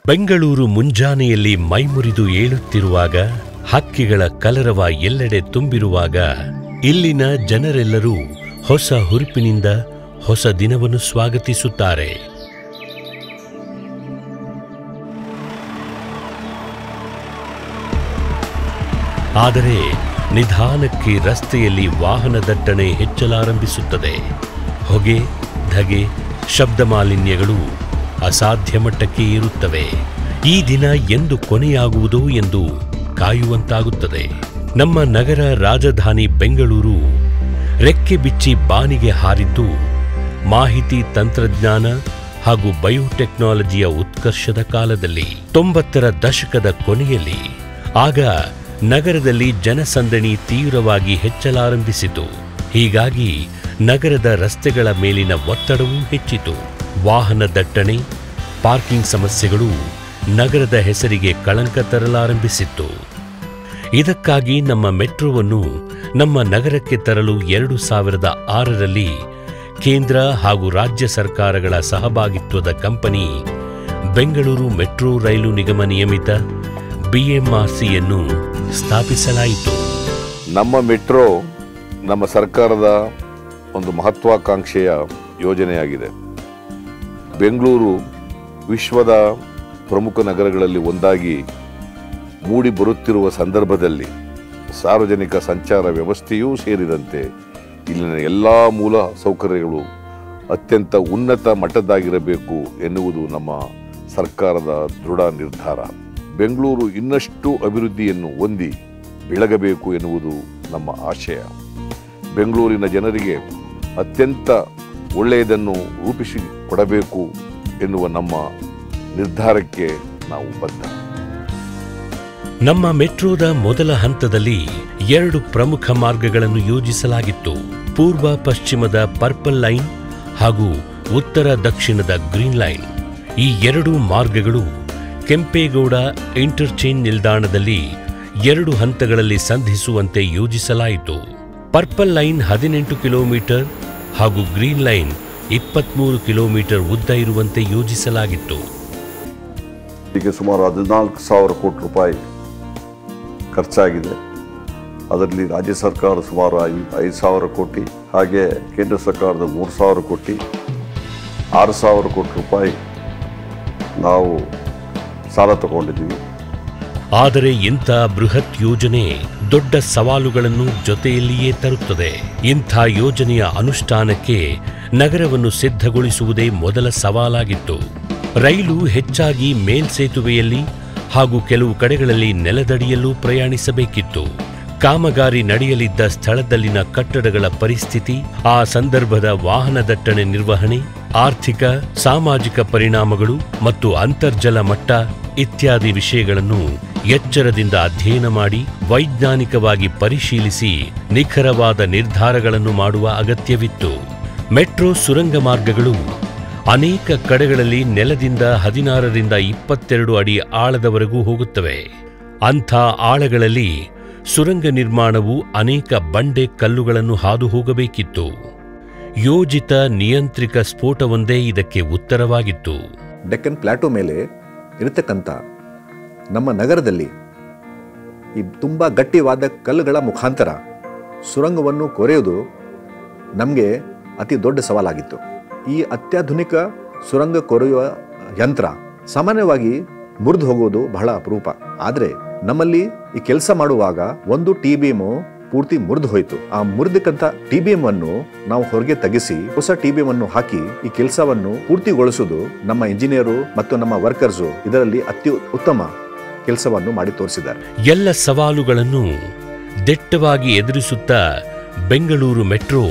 ಬೆಂಗಳೂರು ಮುಂಜಾನೆಯಲ್ಲಿ ಮೈಮುರಿದು ಏಳುತ್ತಿರುವಾಗ, ಹಕ್ಕಿಗಳ ಕಲರವ ಎಲ್ಲೆಡೆ ತುಂಬಿರುವಾಗ, ಇಲ್ಲಿನ ಜನರೆಲ್ಲರೂ ಹೊಸ ಹುರುಪಿನಿಂದ ಹೊಸ ದಿನವನ್ನು ಸ್ವಾಗತಿಸುತ್ತಾರೆ. ಆದರೆ ನಿಧಾನಕ್ಕೆ ರಸ್ತೆಯಲ್ಲಿ ವಾಹನ ದಟ್ಟಣೆ ಹೆಚ್ಚಲಾರಂಭಿಸುತ್ತದೆ. ಹೊಗೆ, ಧಗೆ, ಶಬ್ದ ಮಾಲಿನ್ಯಗಳು ಅಸಾಧ್ಯ ಮಟ್ಟಕ್ಕೆ ಏರುತ್ತವೆ. ಈ ದಿನ ಎಂದು ಕೊನೆಯಾಗುವುದೋ ಎಂದು ಕಾಯುವಂತಾಗುತ್ತದೆ. ನಮ್ಮ ನಗರ ರಾಜಧಾನಿ ಬೆಂಗಳೂರು ರೆಕ್ಕೆ ಬಿಚ್ಚಿ ಬಾನಿಗೆ ಹಾರಿದ್ದು ಮಾಹಿತಿ ತಂತ್ರಜ್ಞಾನ ಹಾಗೂ ಬಯೋಟೆಕ್ನಾಲಜಿಯ ಉತ್ಕರ್ಷದ ಕಾಲದಲ್ಲಿ. 90ರ ದಶಕದ ಕೊನೆಯಲ್ಲಿ ಆಗ ನಗರದಲ್ಲಿ ಜನಸಂದಣಿ ತೀವ್ರವಾಗಿ ಹೆಚ್ಚಲಾರಂಭಿಸಿತು. ಹೀಗಾಗಿ ನಗರದ ರಸ್ತೆಗಳ ಮೇಲಿನ ಒತ್ತಡವೂ ಹೆಚ್ಚಿತು. ವಾಹನ ದಟ್ಟಣೆ, ಪಾರ್ಕಿಂಗ್ ಸಮಸ್ಯೆಗಳು ನಗರದ ಹೆಸರಿಗೆ ಕಳಂಕ ತರಲಾರಂಭಿಸಿತ್ತು. ಇದಕ್ಕಾಗಿ ನಮ್ಮ ಮೆಟ್ರೋವನ್ನು ನಮ್ಮ ನಗರಕ್ಕೆ ತರಲು 2006ರಲ್ಲಿ ಕೇಂದ್ರ ಹಾಗೂ ರಾಜ್ಯ ಸರ್ಕಾರಗಳ ಸಹಭಾಗಿತ್ವದ ಕಂಪನಿ ಬೆಂಗಳೂರು ಮೆಟ್ರೋ ರೈಲು ನಿಗಮ ನಿಯಮಿತ BMRCಯನ್ನು ಸ್ಥಾಪಿಸಲಾಯಿತು. ನಮ್ಮ ಮೆಟ್ರೋ ನಮ್ಮ ಸರ್ಕಾರದ ಒಂದು ಮಹತ್ವಾಕಾಂಕ್ಷೆಯ ಯೋಜನೆಯಾಗಿದೆ. ಬೆಂಗಳೂರು ವಿಶ್ವದ ಪ್ರಮುಖ ನಗರಗಳಲ್ಲಿ ಒಂದಾಗಿ ಮೂಡಿ ಬರುತ್ತಿರುವ ಸಂದರ್ಭದಲ್ಲಿ ಸಾರ್ವಜನಿಕ ಸಂಚಾರ ವ್ಯವಸ್ಥೆಯೂ ಸೇರಿದಂತೆ ಇಲ್ಲಿನ ಎಲ್ಲ ಮೂಲ ಸೌಕರ್ಯಗಳು ಅತ್ಯಂತ ಉನ್ನತ ಮಟ್ಟದ್ದಾಗಿರಬೇಕು ಎನ್ನುವುದು ನಮ್ಮ ಸರ್ಕಾರದ ದೃಢ ನಿರ್ಧಾರ. ಬೆಂಗಳೂರು ಇನ್ನಷ್ಟು ಅಭಿವೃದ್ಧಿಯನ್ನು ಹೊಂದಿ ಬೆಳಗಬೇಕು ಎನ್ನುವುದು ನಮ್ಮ ಆಶಯ. ಬೆಂಗಳೂರಿನ ಜನರಿಗೆ ಅತ್ಯಂತ ಒಳ್ಳೆಯದನ್ನು ರೂಪಿಸಿ ಕೊಡಬೇಕು ಎನ್ನುವ ನಮ್ಮ ನಿರ್ಧಾರಕ್ಕೆ ನಾವು ಬದ್ಧ. ನಮ್ಮ ಮೆಟ್ರೋದ ಮೊದಲ ಹಂತದಲ್ಲಿ 2 ಪ್ರಮುಖ ಮಾರ್ಗಗಳನ್ನು ಯೋಜಿಸಲಾಗಿತ್ತು. ಪೂರ್ವ ಪಶ್ಚಿಮದ ಪರ್ಪಲ್ ಲೈನ್ ಹಾಗೂ ಉತ್ತರ ದಕ್ಷಿಣದ ಗ್ರೀನ್ ಲೈನ್. ಈ 2 ಮಾರ್ಗಗಳು ಕೆಂಪೇಗೌಡ ಇಂಟರ್ಚೇಂಜ್ ನಿಲ್ದಾಣದಲ್ಲಿ 2 ಹಂತಗಳಲ್ಲಿ ಸಂಧಿಸುವಂತೆ ಯೋಜಿಸಲಾಯಿತು. ಪರ್ಪಲ್ ಲೈನ್ 18 ಕಿಲೋಮೀಟರ್ ಹಾಗೂ ಗ್ರೀನ್ ಲೈನ್ 23 ಕಿಲೋಮೀಟರ್ ಉದ್ದ ಇರುವಂತೆ ಯೋಜಿಸಲಾಗಿತ್ತು. ಇದಕ್ಕೆ ಸುಮಾರು 14,000 ಕೋಟಿ ರೂಪಾಯಿ ಖರ್ಚಾಗಿದೆ. ಅದರಲ್ಲಿ ರಾಜ್ಯ ಸರ್ಕಾರ ಸುಮಾರು 5,000 ಕೋಟಿ, ಹಾಗೆ ಕೇಂದ್ರ ಸರ್ಕಾರದ 3,000 ಕೋಟಿ, 6,000 ಕೋಟಿ ರೂಪಾಯಿ ನಾವು ಸಾಲ ತಗೊಂಡಿದ್ದೀವಿ. ಆದರೆ ಇಂಥ ಬೃಹತ್ ಯೋಜನೆ ದೊಡ್ಡ ಸವಾಲುಗಳನ್ನು ಜೊತೆಯಲ್ಲಿಯೇ ತರುತ್ತದೆ. ಇಂಥ ಯೋಜನೆಯ ಅನುಷ್ಠಾನಕ್ಕೆ ನಗರವನ್ನು ಸಿದ್ಧಗೊಳಿಸುವುದೇ ಮೊದಲ ಸವಾಲಾಗಿತ್ತು. ರೈಲು ಹೆಚ್ಚಾಗಿ ಮೇಲ್ಸೇತುವೆಯಲ್ಲಿ ಹಾಗೂ ಕೆಲವು ಕಡೆಗಳಲ್ಲಿ ನೆಲದಡಿಯಲ್ಲೂ ಪ್ರಯಾಣಿಸಬೇಕಿತ್ತು. ಕಾಮಗಾರಿ ನಡೆಯಲಿದ್ದ ಸ್ಥಳದಲ್ಲಿನ ಕಟ್ಟಡಗಳ ಪರಿಸ್ಥಿತಿ, ಆ ಸಂದರ್ಭದ ವಾಹನ ದಟ್ಟಣೆ ನಿರ್ವಹಣೆ, ಆರ್ಥಿಕ ಸಾಮಾಜಿಕ ಪರಿಣಾಮಗಳು ಮತ್ತು ಅಂತರ್ಜಲ ಮಟ್ಟ ಇತ್ಯಾದಿ ವಿಷಯಗಳನ್ನು ಎಚ್ಚರದಿಂದ ಅಧ್ಯಯನ ಮಾಡಿ ವೈಜ್ಞಾನಿಕವಾಗಿ ಪರಿಶೀಲಿಸಿ ನಿಖರವಾದ ನಿರ್ಧಾರಗಳನ್ನು ಮಾಡುವ ಅಗತ್ಯವಿತ್ತು. ಮೆಟ್ರೋ ಸುರಂಗ ಮಾರ್ಗಗಳು ಅನೇಕ ಕಡೆಗಳಲ್ಲಿ ನೆಲದಿಂದ 16ರಿಂದ 22 ಅಡಿ ಆಳದವರೆಗೂ ಹೋಗುತ್ತವೆ. ಅಂಥ ಆಳಗಳಲ್ಲಿ ಸುರಂಗ ನಿರ್ಮಾಣವು ಅನೇಕ ಬಂಡೆ ಕಲ್ಲುಗಳನ್ನು ಹಾದು ಹೋಗಬೇಕಿತ್ತು. ಯೋಜಿತ ನಿಯಂತ್ರಿತ ಸ್ಫೋಟವೊಂದೇ ಇದಕ್ಕೆ ಉತ್ತರವಾಗಿತ್ತು. ಡೆಕ್ಕನ್ ಪ್ಲಾಟೋ ಮೇಲೆ ಇರತಕ್ಕಂಥ ನಮ್ಮ ನಗರದಲ್ಲಿ ಈ ತುಂಬ ಗಟ್ಟಿವಾದ ಕಲ್ಲುಗಳ ಮುಖಾಂತರ ಸುರಂಗವನ್ನು ಕೊರೆಯುವುದು ನಮಗೆ ಅತಿ ದೊಡ್ಡ ಸವಾಲಾಗಿತ್ತು. ಈ ಅತ್ಯಾಧುನಿಕ ಸುರಂಗ ಕೊರೆಯುವ ಯಂತ್ರ ಸಾಮಾನ್ಯವಾಗಿ ಮುರಿದು ಹೋಗುವುದು ಬಹಳ ಅಪರೂಪ. ಆದರೆ ನಮ್ಮಲ್ಲಿ ಈ ಕೆಲಸ ಮಾಡುವಾಗ ಒಂದು TBM ಪೂರ್ತಿ ಮುರಿದು ಹೋಯಿತು. ಆ ಮುರಿದಕ್ಕಂಥ TBM ಅನ್ನು ನಾವು ಹೊರಗೆ ತೆಗೆಸಿ ಹೊಸ TBM ಅನ್ನು ಹಾಕಿ ಈ ಕೆಲಸವನ್ನು ಪೂರ್ತಿಗೊಳಿಸುವುದು ನಮ್ಮ ಇಂಜಿನಿಯರು ಮತ್ತು ನಮ್ಮ ವರ್ಕರ್ಸು ಇದರಲ್ಲಿ ಉತ್ತಮ ಕೆಲಸವನ್ನು ಮಾಡಿ ತೋರಿಸಿದ್ದಾರೆ. ಎಲ್ಲ ಸವಾಲುಗಳನ್ನು ದಿಟ್ಟವಾಗಿ ಎದುರಿಸುತ್ತಾ ಬೆಂಗಳೂರು ಮೆಟ್ರೋ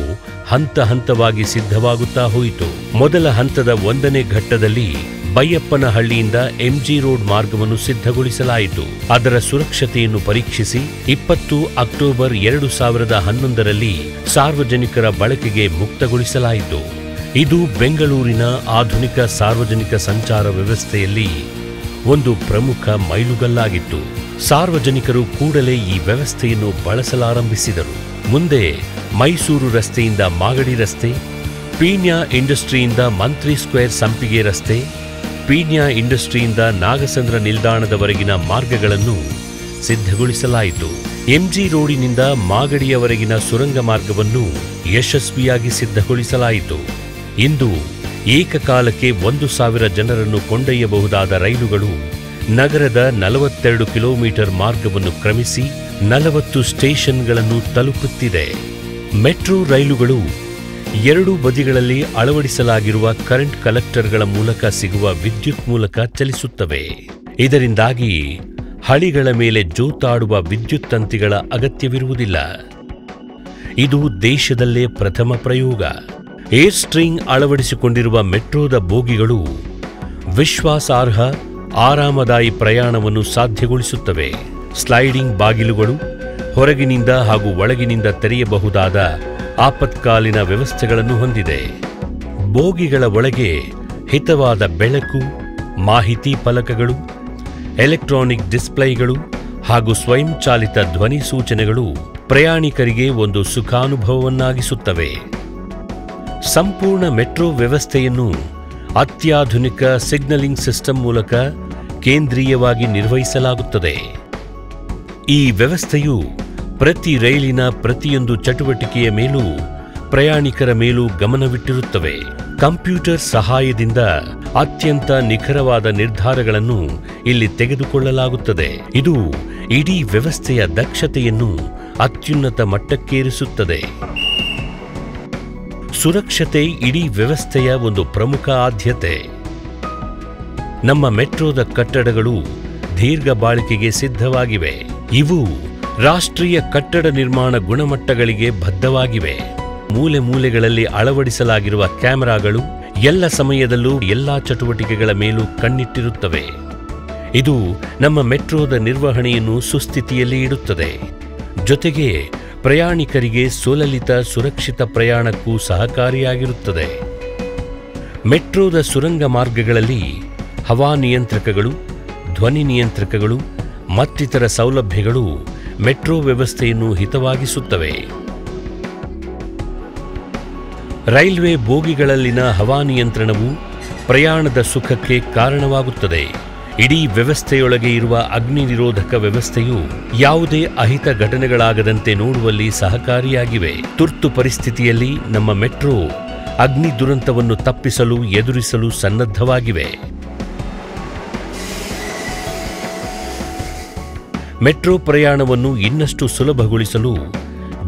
ಹಂತ ಹಂತವಾಗಿ ಸಿದ್ಧವಾಗುತ್ತಾ ಹೋಯಿತು. ಮೊದಲ ಹಂತದ 1ನೇ ಘಟ್ಟದಲ್ಲಿ ಬೈಯಪ್ಪನಹಳ್ಳಿಯಿಂದ MG ರೋಡ್ ಮಾರ್ಗವನ್ನು ಸಿದ್ಧಗೊಳಿಸಲಾಯಿತು. ಅದರ ಸುರಕ್ಷತೆಯನ್ನು ಪರೀಕ್ಷಿಸಿ 20 ಅಕ್ಟೋಬರ್ 2011ರಲ್ಲಿ ಸಾರ್ವಜನಿಕರ ಬಳಕೆಗೆ ಮುಕ್ತಗೊಳಿಸಲಾಯಿತು. ಇದು ಬೆಂಗಳೂರಿನ ಆಧುನಿಕ ಸಾರ್ವಜನಿಕ ಸಂಚಾರ ವ್ಯವಸ್ಥೆಯಲ್ಲಿ ಒಂದು ಪ್ರಮುಖ ಮೈಲುಗಲ್ಲಾಗಿತ್ತು. ಸಾರ್ವಜನಿಕರು ಕೂಡಲೇ ಈ ವ್ಯವಸ್ಥೆಯನ್ನು ಬಳಸಲಾರಂಭಿಸಿದರು. ಮುಂದೆ ಮೈಸೂರು ರಸ್ತೆಯಿಂದ ಮಾಗಡಿ ರಸ್ತೆ, ಪೀಣ್ಯ ಇಂಡಸ್ಟ್ರಿಯಿಂದ ಮಂತ್ರಿ ಸ್ಕ್ವೇರ್ ಸಂಪಿಗೆ ರಸ್ತೆ, ಪೀಣ್ಯ ಇಂಡಸ್ಟ್ರಿಯಿಂದ ನಾಗಸಂದ್ರ ನಿಲ್ದಾಣದವರೆಗಿನ ಮಾರ್ಗಗಳನ್ನು ಸಿದ್ಧಗೊಳಿಸಲಾಯಿತು. ಎಂಜಿ ರೋಡಿನಿಂದ ಮಾಗಡಿಯವರೆಗಿನ ಸುರಂಗ ಮಾರ್ಗವನ್ನು ಯಶಸ್ವಿಯಾಗಿ ಸಿದ್ಧಗೊಳಿಸಲಾಯಿತು. ಇಂದು ಏಕಕಾಲಕ್ಕೆ 1,000 ಜನರನ್ನು ಕೊಂಡೊಯ್ಯಬಹುದಾದ ರೈಲುಗಳು ನಗರದ 42 ಕಿಲೋಮೀಟರ್ ಮಾರ್ಗವನ್ನು ಕ್ರಮಿಸಿ 40 ಸ್ಟೇಷನ್ಗಳನ್ನು ತಲುಪುತ್ತಿದೆ. ಮೆಟ್ರೋ ರೈಲುಗಳು ಎರಡೂ ಬದಿಗಳಲ್ಲಿ ಅಳವಡಿಸಲಾಗಿರುವ ಕರೆಂಟ್ ಕಲೆಕ್ಟರ್ಗಳ ಮೂಲಕ ಸಿಗುವ ವಿದ್ಯುತ್ ಮೂಲಕ ಚಲಿಸುತ್ತವೆ. ಇದರಿಂದಾಗಿ ಹಳಿಗಳ ಮೇಲೆ ಜೋತಾಡುವ ವಿದ್ಯುತ್ ತಂತಿಗಳ ಅಗತ್ಯವಿರುವುದಿಲ್ಲ. ಇದು ದೇಶದಲ್ಲೇ ಪ್ರಥಮ ಪ್ರಯೋಗ. ಏರ್ ಸ್ಟ್ರಿಂಗ್ ಅಳವಡಿಸಿಕೊಂಡಿರುವ ಮೆಟ್ರೋದ ಬೋಗಿಗಳು ವಿಶ್ವಾಸಾರ್ಹ ಆರಾಮದಾಯಿ ಪ್ರಯಾಣವನ್ನು ಸಾಧ್ಯಗೊಳಿಸುತ್ತವೆ. ಸ್ಲೈಡಿಂಗ್ ಬಾಗಿಲುಗಳು, ಹೊರಗಿನಿಂದ ಹಾಗೂ ಒಳಗಿನಿಂದ ತೆರೆಯಬಹುದಾದ ಆಪತ್ಕಾಲೀನ ವ್ಯವಸ್ಥೆಗಳನ್ನು ಹೊಂದಿದೆ. ಬೋಗಿಗಳ ಒಳಗೆ ಹಿತವಾದ ಬೆಳಕು, ಮಾಹಿತಿ ಫಲಕಗಳು, ಎಲೆಕ್ಟ್ರಾನಿಕ್ ಡಿಸ್ಪ್ಲೇಗಳು ಹಾಗೂ ಸ್ವಯಂಚಾಲಿತ ಧ್ವನಿ ಸೂಚನೆಗಳು ಪ್ರಯಾಣಿಕರಿಗೆ ಒಂದು ಸುಖಾನುಭವವನ್ನಾಗಿಸುತ್ತವೆ. ಸಂಪೂರ್ಣ ಮೆಟ್ರೋ ವ್ಯವಸ್ಥೆಯನ್ನು ಅತ್ಯಾಧುನಿಕ ಸಿಗ್ನಲಿಂಗ್ ಸಿಸ್ಟಮ್ ಮೂಲಕ ಕೇಂದ್ರೀಯವಾಗಿ ನಿರ್ವಹಿಸಲಾಗುತ್ತದೆ. ಈ ವ್ಯವಸ್ಥೆಯು ಪ್ರತಿ ರೈಲಿನ ಪ್ರತಿಯೊಂದು ಚಟುವಟಿಕೆಯ ಮೇಲೂ ಪ್ರಯಾಣಿಕರ ಮೇಲೂ ಗಮನವಿಟ್ಟಿರುತ್ತವೆ. ಕಂಪ್ಯೂಟರ್ ಸಹಾಯದಿಂದ ಅತ್ಯಂತ ನಿಖರವಾದ ನಿರ್ಧಾರಗಳನ್ನು ಇಲ್ಲಿ ತೆಗೆದುಕೊಳ್ಳಲಾಗುತ್ತದೆ. ಇದು ಇಡೀ ವ್ಯವಸ್ಥೆಯ ದಕ್ಷತೆಯನ್ನು ಅತ್ಯುನ್ನತ ಮಟ್ಟಕ್ಕೇರಿಸುತ್ತದೆ. ಸುರಕ್ಷತೆ ಇಡೀ ವ್ಯವಸ್ಥೆಯ ಒಂದು ಪ್ರಮುಖ ಆದ್ಯತೆ. ನಮ್ಮ ಮೆಟ್ರೋದ ಕಟ್ಟಡಗಳು ದೀರ್ಘ ಬಾಳಿಕೆಗೆ ಸಿದ್ಧವಾಗಿವೆ. ಇವು ರಾಷ್ಟ್ರೀಯ ಕಟ್ಟಡ ನಿರ್ಮಾಣ ಗುಣಮಟ್ಟಗಳಿಗೆ ಬದ್ಧವಾಗಿವೆ. ಮೂಲೆ ಮೂಲೆಗಳಲ್ಲಿ ಅಳವಡಿಸಲಾಗಿರುವ ಕ್ಯಾಮೆರಾಗಳು ಎಲ್ಲ ಸಮಯದಲ್ಲೂ ಎಲ್ಲಾ ಚಟುವಟಿಕೆಗಳ ಮೇಲೂ ಕಣ್ಣಿಟ್ಟಿರುತ್ತವೆ. ಇದು ನಮ್ಮ ಮೆಟ್ರೋದ ನಿರ್ವಹಣೆಯನ್ನು ಸುಸ್ಥಿತಿಯಲ್ಲಿ ಇಡುತ್ತದೆ. ಜೊತೆಗೆ ಪ್ರಯಾಣಿಕರಿಗೆ ಸುಲಲಿತ ಸುರಕ್ಷಿತ ಪ್ರಯಾಣಕ್ಕೂ ಸಹಕಾರಿಯಾಗಿರುತ್ತದೆ. ಮೆಟ್ರೋದ ಸುರಂಗ ಮಾರ್ಗಗಳಲ್ಲಿ ಹವಾನಿಯಂತ್ರಕಗಳು, ಧ್ವನಿ ನಿಯಂತ್ರಕಗಳು ಮತ್ತಿತರ ಸೌಲಭ್ಯಗಳು ಮೆಟ್ರೋ ವ್ಯವಸ್ಥೆಯನ್ನು ಹಿತವಾಗಿಸುತ್ತವೆ. ರೈಲ್ವೆ ಬೋಗಿಗಳಲ್ಲಿನ ಹವಾನಿಯಂತ್ರಣವು ಪ್ರಯಾಣದ ಸುಖಕ್ಕೆ ಕಾರಣವಾಗುತ್ತದೆ. ಇಡೀ ವ್ಯವಸ್ಥೆಯೊಳಗೆ ಇರುವ ಅಗ್ನಿ ನಿರೋಧಕ ವ್ಯವಸ್ಥೆಯು ಯಾವುದೇ ಅಹಿತ ಘಟನೆಗಳಾಗದಂತೆ ನೋಡುವಲ್ಲಿ ಸಹಕಾರಿಯಾಗಿವೆ. ತುರ್ತು ಪರಿಸ್ಥಿತಿಯಲ್ಲಿ ನಮ್ಮ ಮೆಟ್ರೋ ಅಗ್ನಿ ದುರಂತವನ್ನು ತಪ್ಪಿಸಲು ಎದುರಿಸಲು ಸನ್ನದ್ಧವಾಗಿವೆ. ಮೆಟ್ರೋ ಪ್ರಯಾಣವನ್ನು ಇನ್ನಷ್ಟು ಸುಲಭಗೊಳಿಸಲು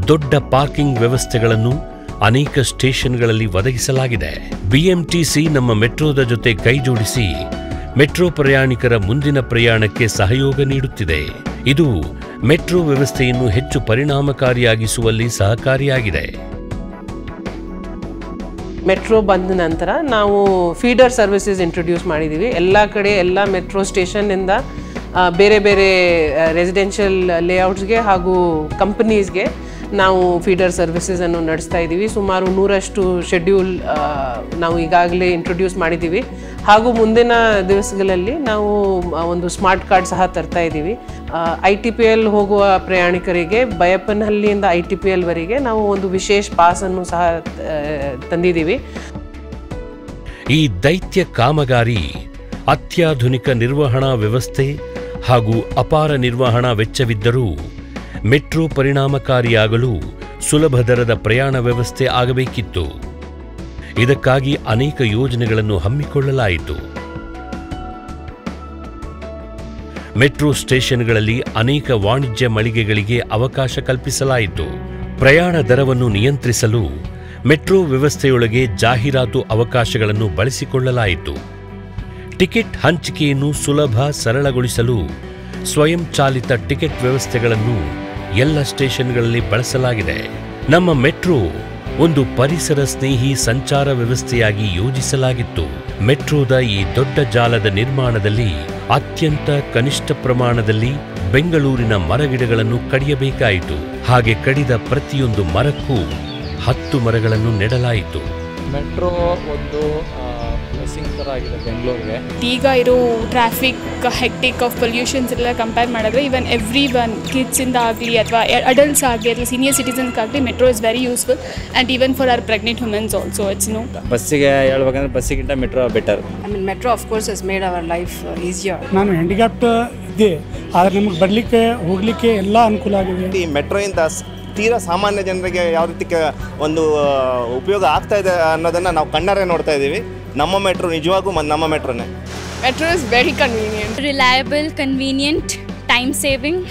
ದೊಡ್ಡ ಪಾರ್ಕಿಂಗ್ ವ್ಯವಸ್ಥೆಗಳನ್ನು ಅನೇಕ ಸ್ಟೇಷನ್ಗಳಲ್ಲಿ ಒದಗಿಸಲಾಗಿದೆ. ಬಿಎಂಟಿಸಿ ನಮ್ಮ ಮೆಟ್ರೋದ ಜೊತೆ ಕೈಜೋಡಿಸಿ ಮೆಟ್ರೋ ಪ್ರಯಾಣಿಕರ ಮುಂದಿನ ಪ್ರಯಾಣಕ್ಕೆ ಸಹಯೋಗ ನೀಡುತ್ತಿದೆ. ಇದು ಮೆಟ್ರೋ ವ್ಯವಸ್ಥೆಯನ್ನು ಹೆಚ್ಚು ಪರಿಣಾಮಕಾರಿಯಾಗಿಸುವಲ್ಲಿ ಸಹಕಾರಿಯಾಗಿದೆ. ಮೆಟ್ರೋ ಬಂದ ನಂತರ ನಾವು ಫೀಡರ್ ಸರ್ವಿಸಸ್ ಇಂಟ್ರೊಡ್ಯೂಸ್ ಮಾಡಿದ್ದೀವಿ. ಎಲ್ಲ ಕಡೆ ಎಲ್ಲ ಮೆಟ್ರೋ ಸ್ಟೇಷನ್ನಿಂದ ಬೇರೆ ಬೇರೆ ರೆಸಿಡೆನ್ಷಿಯಲ್ ಲೇಔಟ್ಸ್ಗೆ ಹಾಗೂ ಕಂಪನೀಸ್ಗೆ ನಾವು ಫೀಡರ್ ಸರ್ವಿಸಸನ್ನು ನಡೆಸ್ತಾ ಇದ್ದೀವಿ. ಸುಮಾರು 100 ಶೆಡ್ಯೂಲ್ ನಾವು ಈಗಾಗಲೇ ಇಂಟ್ರೊಡ್ಯೂಸ್ ಮಾಡಿದ್ದೀವಿ. ಹಾಗೂ ಮುಂದಿನ ದಿವಸಗಳಲ್ಲಿ ನಾವು ಒಂದು ಸ್ಮಾರ್ಟ್ ಕಾರ್ಡ್ ಸಹ ತರ್ತಾ ಇದ್ದೀವಿ. ITPL ಹೋಗುವ ಪ್ರಯಾಣಿಕರಿಗೆ ಬೈಯಪ್ಪನಹಳ್ಳಿಯಿಂದ ITPL ವರೆಗೆ ನಾವು ಒಂದು ವಿಶೇಷ ಪಾಸನ್ನು ಸಹ ತಂದಿದ್ದೀವಿ. ಈ ದೈತ್ಯ ಕಾಮಗಾರಿ ಅತ್ಯಾಧುನಿಕ ನಿರ್ವಹಣಾ ವ್ಯವಸ್ಥೆ ಹಾಗೂ ಅಪಾರ ನಿರ್ವಹಣಾ ವೆಚ್ಚವಿದ್ದರೂ ಮೆಟ್ರೋ ಪರಿಣಾಮಕಾರಿಯಾಗಲು ಸುಲಭ ದರದ ಪ್ರಯಾಣ ವ್ಯವಸ್ಥೆ ಆಗಬೇಕಿತ್ತು. ಇದಕ್ಕಾಗಿ ಅನೇಕ ಯೋಜನೆಗಳನ್ನು ಹಮ್ಮಿಕೊಳ್ಳಲಾಯಿತು. ಮೆಟ್ರೋ ಸ್ಟೇಷನ್ಗಳಲ್ಲಿ ಅನೇಕ ವಾಣಿಜ್ಯ ಮಳಿಗೆಗಳಿಗೆ ಅವಕಾಶ ಕಲ್ಪಿಸಲಾಯಿತು. ಪ್ರಯಾಣ ದರವನ್ನು ನಿಯಂತ್ರಿಸಲು ಮೆಟ್ರೋ ವ್ಯವಸ್ಥೆಯೊಳಗೆ ಜಾಹೀರಾತು ಅವಕಾಶಗಳನ್ನು ಬಳಸಿಕೊಳ್ಳಲಾಯಿತು. ಟಿಕೆಟ್ ಹಂಚಿಕೆಯನ್ನು ಸುಲಭ ಸರಳಗೊಳಿಸಲು ಸ್ವಯಂಚಾಲಿತ ಟಿಕೆಟ್ ವ್ಯವಸ್ಥೆಗಳನ್ನು ಎಲ್ಲ ಸ್ಟೇಷನ್ಗಳಲ್ಲಿ ಬಳಸಲಾಗಿದೆ. ನಮ್ಮ ಮೆಟ್ರೋ ಒಂದು ಪರಿಸರ ಸ್ನೇಹಿ ಸಂಚಾರ ವ್ಯವಸ್ಥೆಯಾಗಿ ಯೋಜಿಸಲಾಗಿತ್ತು. ಮೆಟ್ರೋದ ಈ ದೊಡ್ಡ ಜಾಲದ ನಿರ್ಮಾಣದಲ್ಲಿ ಅತ್ಯಂತ ಕನಿಷ್ಠ ಪ್ರಮಾಣದಲ್ಲಿ ಬೆಂಗಳೂರಿನ ಮರಗಿಡಗಳನ್ನು ಕಡಿಯಬೇಕಾಯಿತು. ಹಾಗೆ ಕಡಿದ ಪ್ರತಿಯೊಂದು ಮರಕ್ಕೂ 10 ಮರಗಳನ್ನು ನೆಡಲಾಯಿತು. ಮೆಟ್ರೋ ಒಂದು ಬ್ಲೆಸ್ಸಿಂಗ್ ಥರ ಆಗಿದೆ ಬೆಂಗಳೂರಿಗೆ. ಈಗ ಇರೋ ಟ್ರಾಫಿಕ್ ಹೆಕ್ಟಿಕ್ ಆಫ್ ಪೊಲ್ಯೂಷನ್ಸ್ ಎಲ್ಲ ಕಂಪೇರ್ ಮಾಡಿದ್ರೆ ಇವನ್ ಎವ್ರಿ ಒನ್ ಕಿಡ್ಸಿಂದ ಆಗಲಿ ಅಥವಾ ಅಡಲ್ಟ್ಸ್ ಆಗಲಿ ಅಥವಾ ಸೀನಿಯರ್ ಸಿಟಿಸನ್ಸ್ಗಾಗಲಿ metro is very useful and even for our pregnant womens also it's no. ಬಸ್ಸಿಗೆ ಹೇಳ್ಬೇಕಂದ್ರೆ ಬಸ್ಸಿಗಿಂತ metro better. I mean metro of course has made our life easier. ನಾನು ಹ್ಯಾಂಡಿಕ್ಯಾಪ್ಟ್ ಇದ್ದೆ, ಆದರೆ ನಮಗೆ ಬರಲಿಕ್ಕೆ ಹೋಗಲಿಕ್ಕೆ ಎಲ್ಲ ಅನುಕೂಲ ಆಗಿದೆ. ಈ ಮೆಟ್ರೋಯಿಂದ ತೀರಾ ಸಾಮಾನ್ಯ ಜನರಿಗೆ ಯಾವ ರೀತಿ ಒಂದು ಉಪಯೋಗ ಆಗ್ತಾ ಇದೆ ಅನ್ನೋದನ್ನು ನಾವು ಕಣ್ಣಾರೆ ನೋಡ್ತಾ ಇದ್ದೀವಿ. ನಮ್ಮ ಮೆಟ್ರೋ ನಿಜವಾಗೂ ನಮ್ಮ ಮೆಟ್ರೋನೇ. Metro is very convenient, reliable, convenient, time saving,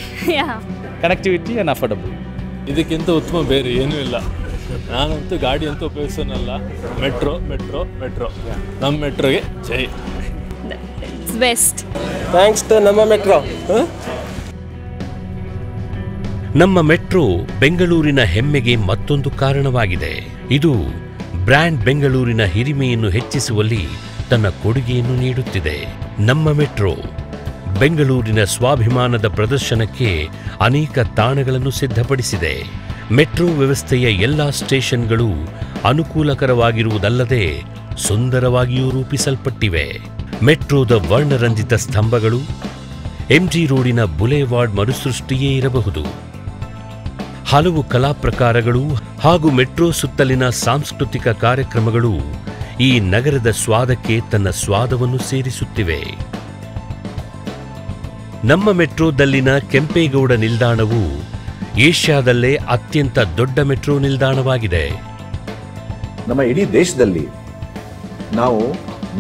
connectivity and affordable. ಇದಕ್ಕಿಂತ ಉತ್ತಮ ಬೇರೆ ಏನೂ ಇಲ್ಲ. ನಾನಂತೂ ಗಾಡಿ ಅಂತೂ ಉಪಯೋಗಿಸೋನಲ್ಲ. ಮೆಟ್ರೋ ಮೆಟ್ರೋ ಮೆಟ್ರೋ ನಮ್ಮ ಮೆಟ್ರೋಗೆ ಜೈ. ಬೆಸ್ಟ್ ಥ್ಯಾಂಕ್ಸ್ ಟು ನಮ್ಮ ಮೆಟ್ರೋ. ನಮ್ಮ ಮೆಟ್ರೋ ಬೆಂಗಳೂರಿನ ಹೆಮ್ಮೆಗೆ ಮತ್ತೊಂದು ಕಾರಣವಾಗಿದೆ. ಇದು ಬ್ರ್ಯಾಂಡ್ ಬೆಂಗಳೂರಿನ ಹಿರಿಮೆಯನ್ನು ಹೆಚ್ಚಿಸುವಲ್ಲಿ ತನ್ನ ಕೊಡುಗೆಯನ್ನು ನೀಡುತ್ತಿದೆ. ನಮ್ಮ ಮೆಟ್ರೋ ಬೆಂಗಳೂರಿನ ಸ್ವಾಭಿಮಾನದ ಪ್ರದರ್ಶನಕ್ಕೆ ಅನೇಕ ತಾಣಗಳನ್ನು ಸಿದ್ಧಪಡಿಸಿದೆ. ಮೆಟ್ರೋ ವ್ಯವಸ್ಥೆಯ ಎಲ್ಲಾ ಸ್ಟೇಷನ್ಗಳು ಅನುಕೂಲಕರವಾಗಿರುವುದಲ್ಲದೆ ಸುಂದರವಾಗಿಯೂ ರೂಪಿಸಲ್ಪಟ್ಟಿವೆ. ಮೆಟ್ರೋದ ವರ್ಣರಂಜಿತ ಸ್ತಂಭಗಳು ಎಂಜಿ ರೋಡಿನ ಬುಲೆವಾರ್ಡ್ ಮರುಸೃಷ್ಟಿಯೇ ಇರಬಹುದು. ಹಲವು ಕಲಾ ಪ್ರಕಾರಗಳು ಹಾಗೂ ಮೆಟ್ರೋ ಸುತ್ತಲಿನ ಸಾಂಸ್ಕೃತಿಕ ಕಾರ್ಯಕ್ರಮಗಳು ಈ ನಗರದ ಸ್ವಾದಕ್ಕೆ ತನ್ನ ಸ್ವಾದವನ್ನು ಸೇರಿಸುತ್ತಿವೆ. ನಮ್ಮ ಮೆಟ್ರೋದಲ್ಲಿನ ಕೆಂಪೇಗೌಡ ನಿಲ್ದಾಣವು ಏಷ್ಯಾದಲ್ಲೇ ಅತ್ಯಂತ ದೊಡ್ಡ ಮೆಟ್ರೋ ನಿಲ್ದಾಣವಾಗಿದೆ. ನಮ್ಮ ಇಡೀ ದೇಶದಲ್ಲಿ ನಾವು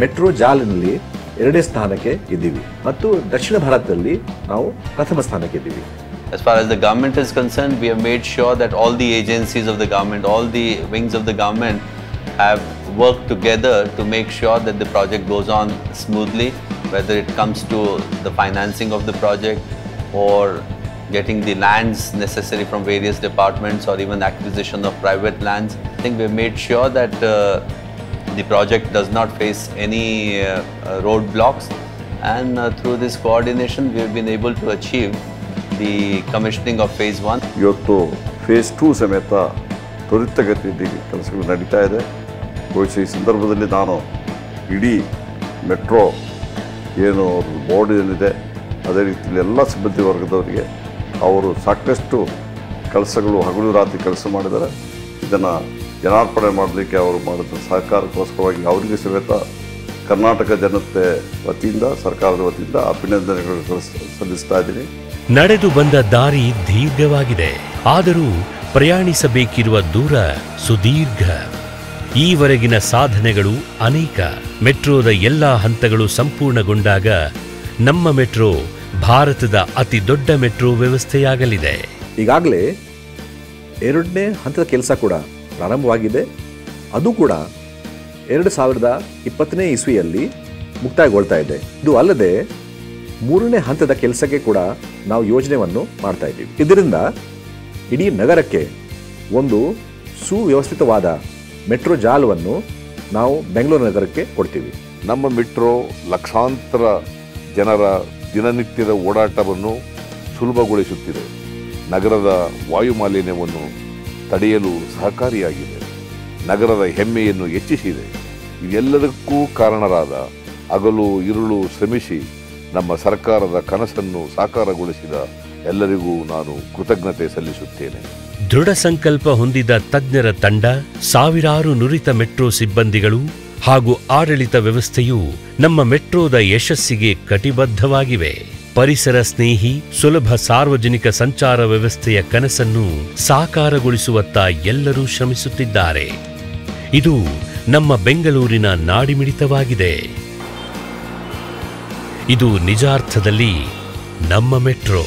ಮೆಟ್ರೋ ಜಾಲಿನಲ್ಲಿ 2ನೇ ಸ್ಥಾನಕ್ಕೆ ಇದ್ದೀವಿ ಮತ್ತು ದಕ್ಷಿಣ ಭಾರತದಲ್ಲಿ ನಾವು ಪ್ರಥಮ ಸ್ಥಾನಕ್ಕೆ ಇದ್ದೀವಿ. As far as the government is concerned, we have made sure that all the agencies of the government, all the wings of the government have worked together to make sure that the project goes on smoothly, whether it comes to the financing of the project or getting the lands necessary from various departments or even acquisition of private lands. I think we have made sure that the project does not face any roadblocks, and through this coordination we have been able to achieve the commissioning of phase 1. ಇವತ್ತು face 2 ಸಮೇತ ತ್ವರಿತಗತಿಯಲ್ಲಿ ಕೆಲಸಗಳು ನಡೀತಾ ಇದೆ. ಬಹುಶಃ ಈ ಸಂದರ್ಭದಲ್ಲಿ ನಾನು ಇಡೀ ಮೆಟ್ರೋ ಏನು ಬೋರ್ಡ್ ಏನಿದೆ ಅದೇ ರೀತಿಯಲ್ಲಿ ಎಲ್ಲ ಸಿಬ್ಬಂದಿ ವರ್ಗದವರಿಗೆ ಅವರು ಸಾಕಷ್ಟು ಕೆಲಸಗಳು ಹಗಲು ರಾತ್ರಿ ಕೆಲಸ ಮಾಡಿದ್ದಾರೆ. ಇದನ್ನು ಜನಾರ್ಪಣೆ ಮಾಡಲಿಕ್ಕೆ ಅವರು ಮಾಡಿದ ಸಹಕಾರಕ್ಕೋಸ್ಕರವಾಗಿ ಅವರಿಗೆ ಸಮೇತ ಕರ್ನಾಟಕ ಜನತೆ ವತಿಯಿಂದ ಸರ್ಕಾರದ ವತಿಯಿಂದ ಅಭಿನಂದನೆಗಳು ಸಲ್ಲಿಸ್ತಾ ಇದ್ದೀನಿ. ನಡೆದು ಬಂದ ದಾರಿ ದೀರ್ಘವಾಗಿದೆ, ಆದರೂ ಪ್ರಯಾಣಿಸಬೇಕಿರುವ ದೂರ ಸುದೀರ್ಘ. ಈವರೆಗಿನ ಸಾಧನೆಗಳು ಅನೇಕ. ಮೆಟ್ರೋದ ಎಲ್ಲಾ ಹಂತಗಳು ಸಂಪೂರ್ಣಗೊಂಡಾಗ ನಮ್ಮ ಮೆಟ್ರೋ ಭಾರತದ ಅತಿ ದೊಡ್ಡ ಮೆಟ್ರೋ ವ್ಯವಸ್ಥೆಯಾಗಲಿದೆ. ಈಗಾಗಲೇ 2ನೇ ಹಂತದ ಕೆಲಸ ಕೂಡ ಪ್ರಾರಂಭವಾಗಿದೆ. ಅದು ಕೂಡ 2020ನೇ ಇಸ್ವಿಯಲ್ಲಿ ಮುಕ್ತಾಯಗೊಳ್ತಾ ಇದೆ. ಇದು ಅಲ್ಲದೆ 3ನೇ ಹಂತದ ಕೆಲಸಕ್ಕೆ ಕೂಡ ನಾವು ಯೋಜನೆಯನ್ನು ಮಾಡ್ತಾ ಇದ್ದೀವಿ. ಇದರಿಂದ ಇಡೀ ನಗರಕ್ಕೆ ಒಂದು ಸುವ್ಯವಸ್ಥಿತವಾದ ಮೆಟ್ರೋ ಜಾಲವನ್ನು ನಾವು ಬೆಂಗಳೂರು ನಗರಕ್ಕೆ ಕೊಡ್ತೀವಿ. ನಮ್ಮ ಮೆಟ್ರೋ ಲಕ್ಷಾಂತರ ಜನರ ದಿನನಿತ್ಯದ ಓಡಾಟವನ್ನು ಸುಲಭಗೊಳಿಸುತ್ತಿದೆ. ನಗರದ ವಾಯು ಮಾಲಿನ್ಯವನ್ನು ತಡೆಯಲು ಸಹಕಾರಿಯಾಗಿದೆ. ನಗರದ ಹೆಮ್ಮೆಯನ್ನು ಹೆಚ್ಚಿಸಿದೆ. ಇದೆಲ್ಲದಕ್ಕೂ ಕಾರಣರಾದ ಹಗಲು ಇರುಳು ಶ್ರಮಿಸಿ ನಮ್ಮ ಸರ್ಕಾರದ ಕನಸನ್ನು ಸಾಕಾರಗೊಳಿಸಿದ ಎಲ್ಲರಿಗೂ ನಾನು ಕೃತಜ್ಞತೆ ಸಲ್ಲಿಸುತ್ತೇನೆ. ದೃಢ ಸಂಕಲ್ಪ ಹೊಂದಿದ ತಜ್ಞರ ತಂಡ, ಸಾವಿರಾರು ನುರಿತ ಮೆಟ್ರೋ ಸಿಬ್ಬಂದಿಗಳು ಹಾಗೂ ಆಡಳಿತ ವ್ಯವಸ್ಥೆಯು ನಮ್ಮ ಮೆಟ್ರೋದ ಯಶಸ್ಸಿಗೆ ಕಟಿಬದ್ಧವಾಗಿವೆ. ಪರಿಸರ ಸ್ನೇಹಿ ಸುಲಭ ಸಾರ್ವಜನಿಕ ಸಂಚಾರ ವ್ಯವಸ್ಥೆಯ ಕನಸನ್ನು ಸಾಕಾರಗೊಳಿಸುವತ್ತ ಎಲ್ಲರೂ ಶ್ರಮಿಸುತ್ತಿದ್ದಾರೆ. ಇದು ನಮ್ಮ ಬೆಂಗಳೂರಿನ ನಾಡಿಮಿಡಿತವಾಗಿದೆ. ಇದು ನಿಜಾರ್ಥದಲ್ಲಿ ನಮ್ಮ ಮೆಟ್ರೋ.